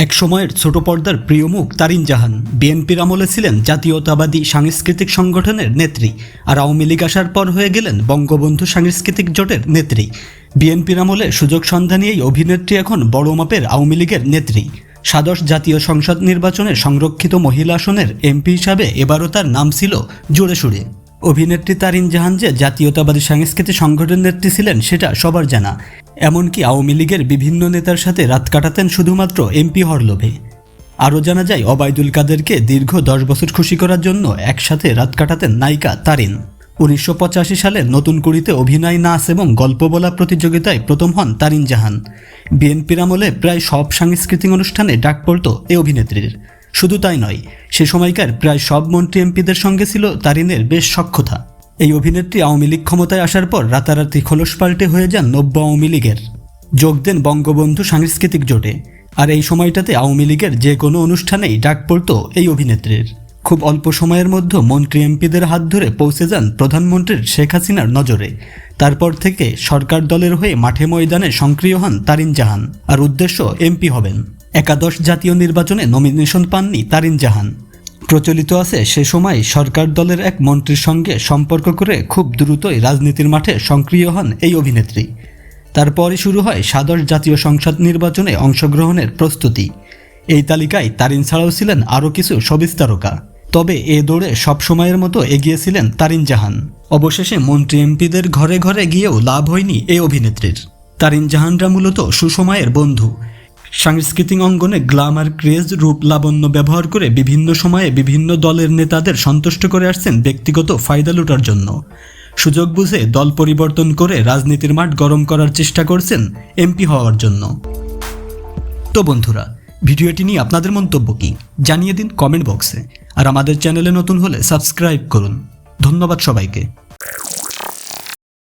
এক সময়ের ছোট পর্দার প্রিয় মুখ তারিন জাহান বিএনপির আমলে ছিলেন জাতীয়তাবাদী সাংস্কৃতিক সংগঠনের নেত্রী, আর আওয়ামী লীগ আসার পর হয়ে গেলেন বঙ্গবন্ধু সাংস্কৃতিক জোটের নেত্রী। বিএনপির আমলে সুযোগ সন্ধানী এই অভিনেত্রী এখন বড় মাপের আওয়ামী লীগের নেত্রী। দ্বাদশ জাতীয় সংসদ নির্বাচনে সংরক্ষিত মহিলা আসনের এমপি হিসাবে এবারও তার নাম ছিল জোরে সুরে। অভিনেত্রী তারিন জাহান যে জাতীয়তাবাদী সাংস্কৃতিক সংগঠনের নেত্রী ছিলেন সেটা সবার জানা। এমনকি আওয়ামী লীগের বিভিন্ন নেতার সাথে রাত কাটাতেন শুধুমাত্র এমপি হওয়ার লোভে। আরও জানা যায়, ওবায়দুল কাদেরকে দীর্ঘ 10 বছর খুশি করার জন্য একসাথে রাত কাটাতেন নায়িকা তারিন। 1985 সালে নতুন কুড়িতে অভিনয়, নাচ এবং গল্প বলা প্রতিযোগিতায় প্রথম হন তারিন জাহান। বিএনপির আমলে প্রায় সব সাংস্কৃতিক অনুষ্ঠানে ডাক পড়ত এই অভিনেত্রীর। শুধু তাই নয়, সে সময়কার প্রায় সব মন্ত্রী এমপিদের সঙ্গে ছিল তারিনের বেশ সখ্যতা। এই অভিনেত্রী আওয়ামী লীগ ক্ষমতায় আসার পর রাতারাতি খোলস পাল্টে হয়ে যান নব্য আওয়ামী লীগের। যোগ দেন বঙ্গবন্ধু সাংস্কৃতিক জোটে। আর এই সময়টাতে আওয়ামী লীগের যে কোনো অনুষ্ঠানেই ডাক পড়ত এই অভিনেত্রীর। খুব অল্প সময়ের মধ্যে মন্ত্রী এমপিদের হাত ধরে পৌঁছে যান প্রধানমন্ত্রীর শেখ হাসিনার নজরে। তারপর থেকে সরকার দলের হয়ে মাঠে ময়দানে সক্রিয় হন তারিন জাহান, আর উদ্দেশ্য এমপি হবেন। একাদশ জাতীয় নির্বাচনে নমিনেশন পাননি তারিন জাহান। প্রচলিত আছে সে সময় সরকার দলের এক মন্ত্রীর সঙ্গে সম্পর্ক করে খুব দ্রুতই রাজনীতির মাঠে সক্রিয় হন এই অভিনেত্রী। তারপরই শুরু হয় দ্বাদশ জাতীয় সংসদ নির্বাচনে অংশগ্রহণের প্রস্তুতি। এই তালিকায় তারিন ছাড়াও ছিলেন আরও কিছু শোবিজ তারকা। তবে এ দৌড়ে সবসময়ের মতো এগিয়েছিলেন তারিন জাহান। অবশেষে মন্ত্রী এমপিদের ঘরে ঘরে গিয়েও লাভ হয়নি এই অভিনেত্রীর। তারিন জাহানরা মূলত সুসময়ের বন্ধু। সাংস্কৃতিক অঙ্গনে গ্ল্যামার, ক্রেজ, রূপ, লাবণ্য ব্যবহার করে বিভিন্ন সময়ে বিভিন্ন দলের নেতাদের সন্তুষ্ট করে আসছেন ব্যক্তিগত ফায়দা লুটার জন্য। সুযোগ বুঝে দল পরিবর্তন করে রাজনীতির মাঠ গরম করার চেষ্টা করছেন এমপি হওয়ার জন্য। তো বন্ধুরা, ভিডিওটি নিয়ে আপনাদের মন্তব্য কি জানিয়ে দিন কমেন্ট বক্সে। আর আমাদের চ্যানেলে নতুন হলে সাবস্ক্রাইব করুন। ধন্যবাদ সবাইকে।